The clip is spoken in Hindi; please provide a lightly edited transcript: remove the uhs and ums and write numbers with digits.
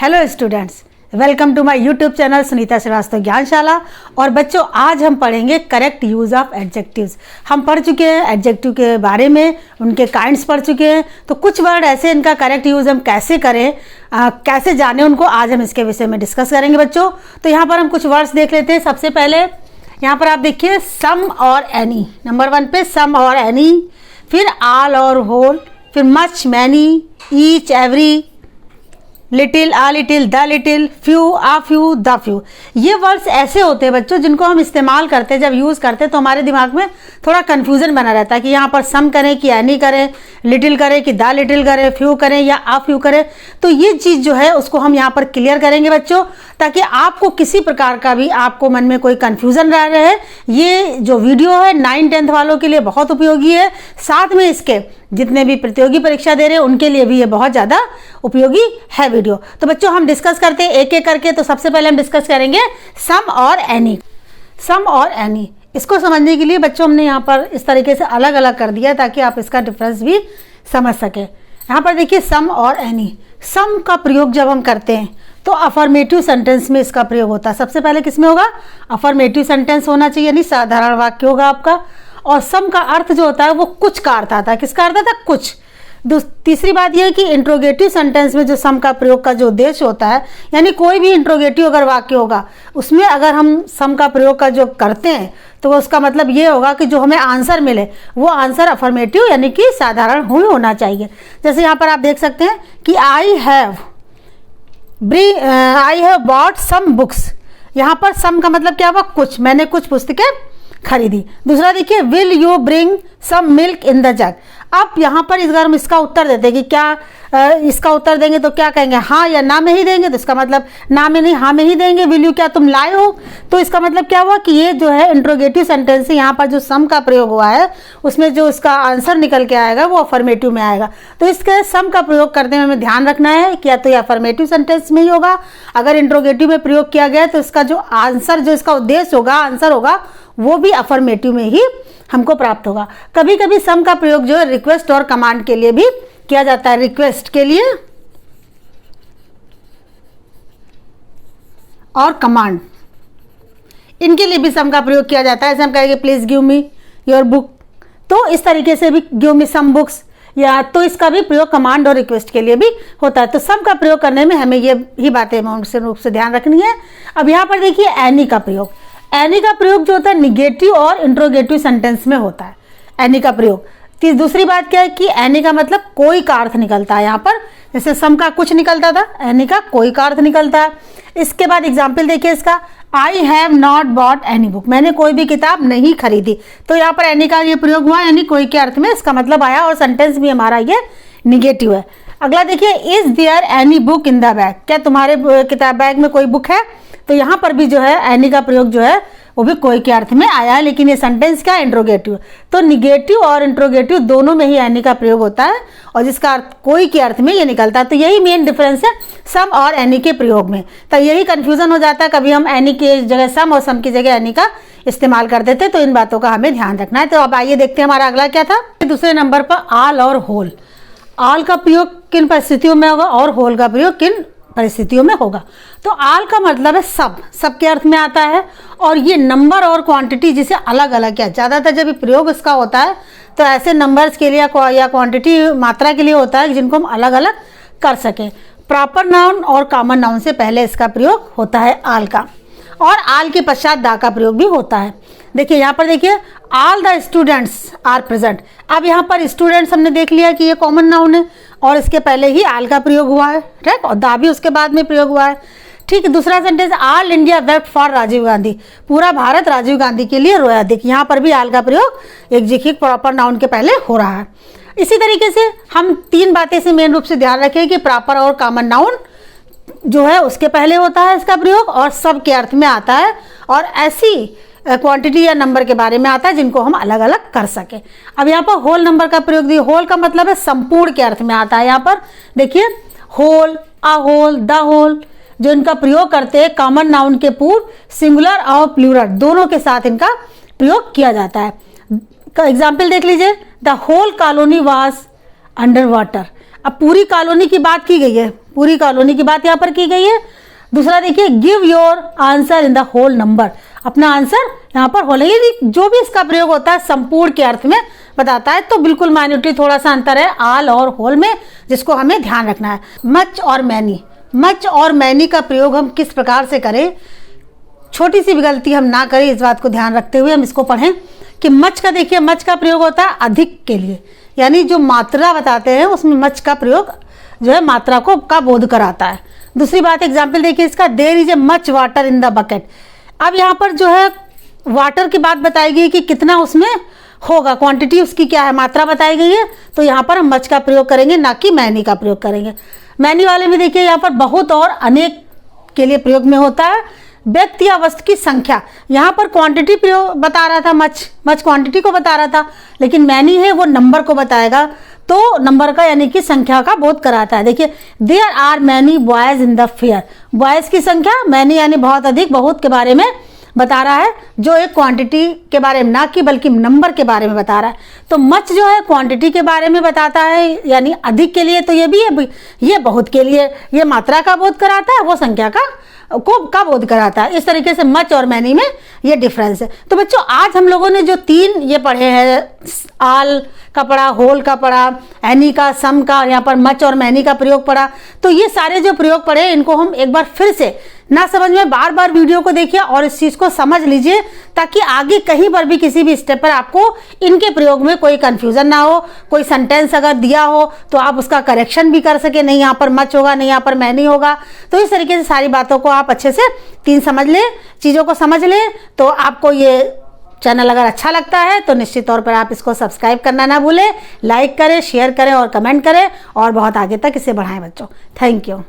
Hello students, welcome to my YouTube channel Sunita Shrivastava Gyanshala. और बच्चों, आज हम पढ़ेंगे करेक्ट यूज़ ऑफ एडजेक्टिव्स। हम पढ़ चुके हैं एडजेक्टिव के बारे में, उनके काइंड्स पढ़ चुके हैं। तो कुछ वर्ड ऐसे इनका करेक्ट यूज़ हम कैसे करें, कैसे जाने उनको, आज हम इसके विषय में डिस्कस करेंगे बच्चों। तो यहाँ पर हम कुछ वर्ड्स देख लेते हैं। सबसे पहले यहाँ पर आप देखिए सम और एनी, नंबर 1 पे सम और एनी, फिर ऑल और होल, फिर much, many, each, every, little, uh little, the little, few, uh few, the few. ये वर्ड्स ऐसे होते हैं बच्चों जिनको हम इस्तेमाल करते हैं, जब यूज़ करते हैं तो हमारे दिमाग में थोड़ा कन्फ्यूज़न बना रहता है कि यहाँ पर सम करें कि एनी करें, लिटिल करें कि द लिटिल करें, फ्यू करें या आ फ्यू करें। तो ये चीज़ जो है उसको हम यहाँ पर क्लियर करेंगे बच्चों, ताकि आपको किसी प्रकार का भी आपको मन में कोई कन्फ्यूज़न रह रहे। ये जो वीडियो है 9th-10th वालों के लिए बहुत उपयोगी है, साथ में इसके जितने भी प्रतियोगी परीक्षा दे रहे हैं उनके लिए भी ये बहुत ज़्यादा उपयोगी है वीडियो। तो बच्चों हम डिस्कस करते हैं एक एक करके। तो सबसे पहले हम डिस्कस करेंगे सम और एनी। सम और एनी, इसको समझने के लिए बच्चों हमने यहाँ पर इस तरीके से अलग अलग कर दिया ताकि आप इसका डिफरेंस भी समझ सकें। यहाँ पर देखिए सम और एनी। सम का प्रयोग जब हम करते हैं तो अफर्मेटिव सेंटेंस में इसका प्रयोग होता है। सबसे पहले किस में होगा? अफर्मेटिव सेंटेंस होना चाहिए, यानी साधारण वाक्य होगा आपका। और सम का अर्थ जो होता है वो कुछ का अर्थ आता है। किसका अर्थ आता है? कुछ। तीसरी बात यह है कि इंट्रोगेटिव सेंटेंस में जो सम का प्रयोग का जो उद्देश्य होता है, यानी कोई भी इंट्रोगेटिव अगर वाक्य होगा उसमें अगर हम सम का प्रयोग का जो करते हैं तो उसका मतलब ये होगा कि जो हमें आंसर मिले वो आंसर अफर्मेटिव यानी कि साधारण ही होना चाहिए। जैसे यहाँ पर आप देख सकते हैं कि I have bought some books. यहाँ पर सम का मतलब क्या हुआ? कुछ। मैंने कुछ पुस्तकें खरीदी। दूसरा देखिए will you bring some milk in the jug. अब यहाँ पर इस बार हम इसका उत्तर देते हैं कि क्या इसका उत्तर देंगे तो क्या कहेंगे? हाँ या ना में ही देंगे। तो इसका मतलब ना में नहीं, हाँ में ही देंगे। विल यू, क्या तुम लाए हो? तो इसका मतलब क्या हुआ कि ये जो है इंट्रोगेटिव सेंटेंस है, यहाँ पर जो सम का प्रयोग हुआ है उसमें जो इसका आंसर निकल के आएगा वो अफर्मेटिव में आएगा। तो इसके सम का प्रयोग करने में हमें ध्यान रखना है कि या तो ये अफर्मेटिव सेंटेंस में ही होगा, अगर इंट्रोगेटिव में प्रयोग किया गया तो इसका जो आंसर, जो इसका उद्देश्य होगा, आंसर होगा, वो भी अफर्मेटिव में ही हमको प्राप्त होगा। कभी कभी सम का प्रयोग जो है रिक्वेस्ट और कमांड के लिए भी किया जाता है। रिक्वेस्ट के लिए और कमांड, इनके लिए भी सम का प्रयोग किया जाता है। जैसे हम कहेंगे please give me your book, तो इस तरीके से भी गिव मी सम बुक्स, या तो इसका भी प्रयोग कमांड और रिक्वेस्ट के लिए भी होता है। तो सम का प्रयोग करने में हमें ये ही बातें मुख्य रूप से ध्यान रखनी है। अब यहाँ पर देखिए एनी का प्रयोग। एनी का प्रयोग जो होता है निगेटिव और इंट्रोगेटिव सेंटेंस में होता है एनी का प्रयोग। दूसरी बात क्या है कि एनी का मतलब कोई का अर्थ निकलता है। यहाँ पर जैसे सम का कुछ निकलता था, एनी का कोई का अर्थ निकलता है। इसके बाद एग्जाम्पल देखिए इसका, I have not bought any book. मैंने कोई भी किताब नहीं खरीदी। तो यहाँ पर एनी का ये प्रयोग हुआ, यानी कोई के अर्थ में इसका मतलब आया, और सेंटेंस भी हमारा ये निगेटिव है। अगला देखिए is there any book in the bag. क्या तुम्हारे किताब बैग में कोई बुक है? तो यहाँ पर भी जो है एनी का प्रयोग जो है वो भी कोई के अर्थ में आया है, लेकिन ये सेंटेंस क्या है? इंट्रोगेटिव। तो निगेटिव और इंट्रोगेटिव दोनों में ही एनी का प्रयोग होता है, और जिसका अर्थ कोई के अर्थ में ये निकलता है। तो यही मेन डिफरेंस है सम और एनी के प्रयोग में। तो यही कंफ्यूजन हो जाता है, कभी हम एनी की जगह सम और सम की जगह एनी का इस्तेमाल कर देते। तो इन बातों का हमें ध्यान रखना है। तो अब आइए देखते हैं हमारा अगला क्या था। दूसरे नंबर पर ऑल और होल। ऑल का प्रयोग किन परिस्थितियों में होगा और होल का प्रयोग किन परिस्थितियों में होगा? तो ऑल का मतलब है सब, सब के अर्थ में आता है, और ये नंबर और क्वांटिटी जिसे अलग अलग किया। ज़्यादातर जब प्रयोग इसका होता है तो ऐसे नंबर्स के लिए या क्वांटिटी, मात्रा के लिए होता है जिनको हम अलग अलग कर सकें। प्रॉपर नाउन और कॉमन नाउन से पहले इसका प्रयोग होता है ऑल का, और ऑल के पश्चात दा का प्रयोग भी होता है। देखिए यहाँ पर देखिए all the students are present. अब यहाँ पर स्टूडेंट्स हमने देख लिया कि ये कॉमन नाउन है, और इसके पहले ही ऑल का प्रयोग हुआ है, राइट, और दा भी उसके बाद में प्रयोग हुआ है। ठीक है, दूसरा sentence all India wept for Rajiv Gandhi. पूरा भारत राजीव गांधी के लिए रोया। देखिए यहाँ पर भी ऑल का प्रयोग एक देखिए प्रॉपर नाउन के पहले हो रहा है। इसी तरीके से हम 3 बातें से मेन रूप से ध्यान रखें कि प्रॉपर और कॉमन नाउन जो है उसके पहले होता है इसका प्रयोग, और सब के अर्थ में आता है, और ऐसी क्वांटिटी या नंबर के बारे में आता है जिनको हम अलग अलग कर सके। अब यहाँ पर होल नंबर का प्रयोग दिया। होल का मतलब है संपूर्ण के अर्थ में आता है। यहाँ पर देखिए whole, a whole, the whole, जो इनका प्रयोग करते हैं कॉमन नाउन के पूर्व सिंगुलर और प्लूरल दोनों के साथ इनका प्रयोग किया जाता है। एग्जाम्पल देख लीजिए, the whole colony was under water. अब पूरी कॉलोनी की बात की गई है, पूरी कॉलोनी की बात यहाँ पर की गई है। दूसरा देखिए, give your answer in the whole number, अपना आंसर यहाँ पर होल, यदि जो भी इसका प्रयोग होता है संपूर्ण के अर्थ में बताता है, तो बिल्कुल माइन्यूटली थोड़ा सा अंतर है आल और होल में, जिसको हमें ध्यान रखना है। मच और मैनी, मच और मैनी का प्रयोग हम किस प्रकार से करें, छोटी सी भी गलती हम ना करें, इस बात को ध्यान रखते हुए हम इसको पढ़ें कि मच का देखिए, मच का प्रयोग होता है अधिक के लिए, यानी जो मात्रा बताते हैं उसमें मच का प्रयोग जो है मात्रा को का बोध कराता है। दूसरी बात, एग्जाम्पल देखिए इसका, there is a much water in the bucket. अब यहाँ पर जो है वाटर की बात बताई गई कि कितना उसमें होगा, क्वांटिटी उसकी क्या है, मात्रा बताई गई है, तो यहाँ पर हम मच का प्रयोग करेंगे, ना कि मैनी का प्रयोग करेंगे। मैनी वाले में देखिए यहाँ पर बहुत और अनेक के लिए प्रयोग में होता है। व्यक्ति या वस्तु की संख्या, यहाँ पर क्वांटिटी प्रयोग बता रहा था, मच क्वांटिटी को बता रहा था, लेकिन मैनी है वो नंबर को बताएगा, तो नंबर का यानी कि संख्या का बोध कराता है। देखिए, there are many boys in the fair, boys की संख्या, मैनी यानी बहुत अधिक, बहुत के बारे में बता रहा है, जो एक क्वांटिटी के बारे में ना कि बल्कि नंबर के बारे में बता रहा है। तो मच जो है क्वांटिटी के बारे में बताता है, यानी अधिक के लिए, तो ये भी है, ये बहुत के लिए, ये मात्रा का बोध कराता है, वो संख्या का बोध कराता है। इस तरीके से मच और मैनी में ये डिफरेंस है। तो बच्चों, आज हम लोगों ने जो 3 ये पढ़े हैं, आल का पढ़ा, होल का पढ़ा, एनी का, सम का, और यहाँ पर मच और मैनी का प्रयोग पढ़ा, तो ये सारे जो प्रयोग पढ़े इनको हम एक बार फिर से ना समझ में बार बार वीडियो को देखिए और इस चीज़ को समझ लीजिए, ताकि आगे कहीं पर भी किसी भी स्टेप पर आपको इनके प्रयोग में कोई कंफ्यूजन ना हो। कोई सेंटेंस अगर दिया हो तो आप उसका करेक्शन भी कर सके, नहीं यहाँ पर मच होगा, नहीं यहाँ पर मैनी होगा। तो इस तरीके से सारी बातों को आप अच्छे से 3 समझ लें, चीज़ों को समझ लें। तो आपको ये चैनल अगर अच्छा लगता है तो निश्चित तौर पर आप इसको सब्सक्राइब करना ना भूलें, लाइक करें, शेयर करें और कमेंट करें, और बहुत आगे तक इसे बढ़ाएं बच्चों। Thank you.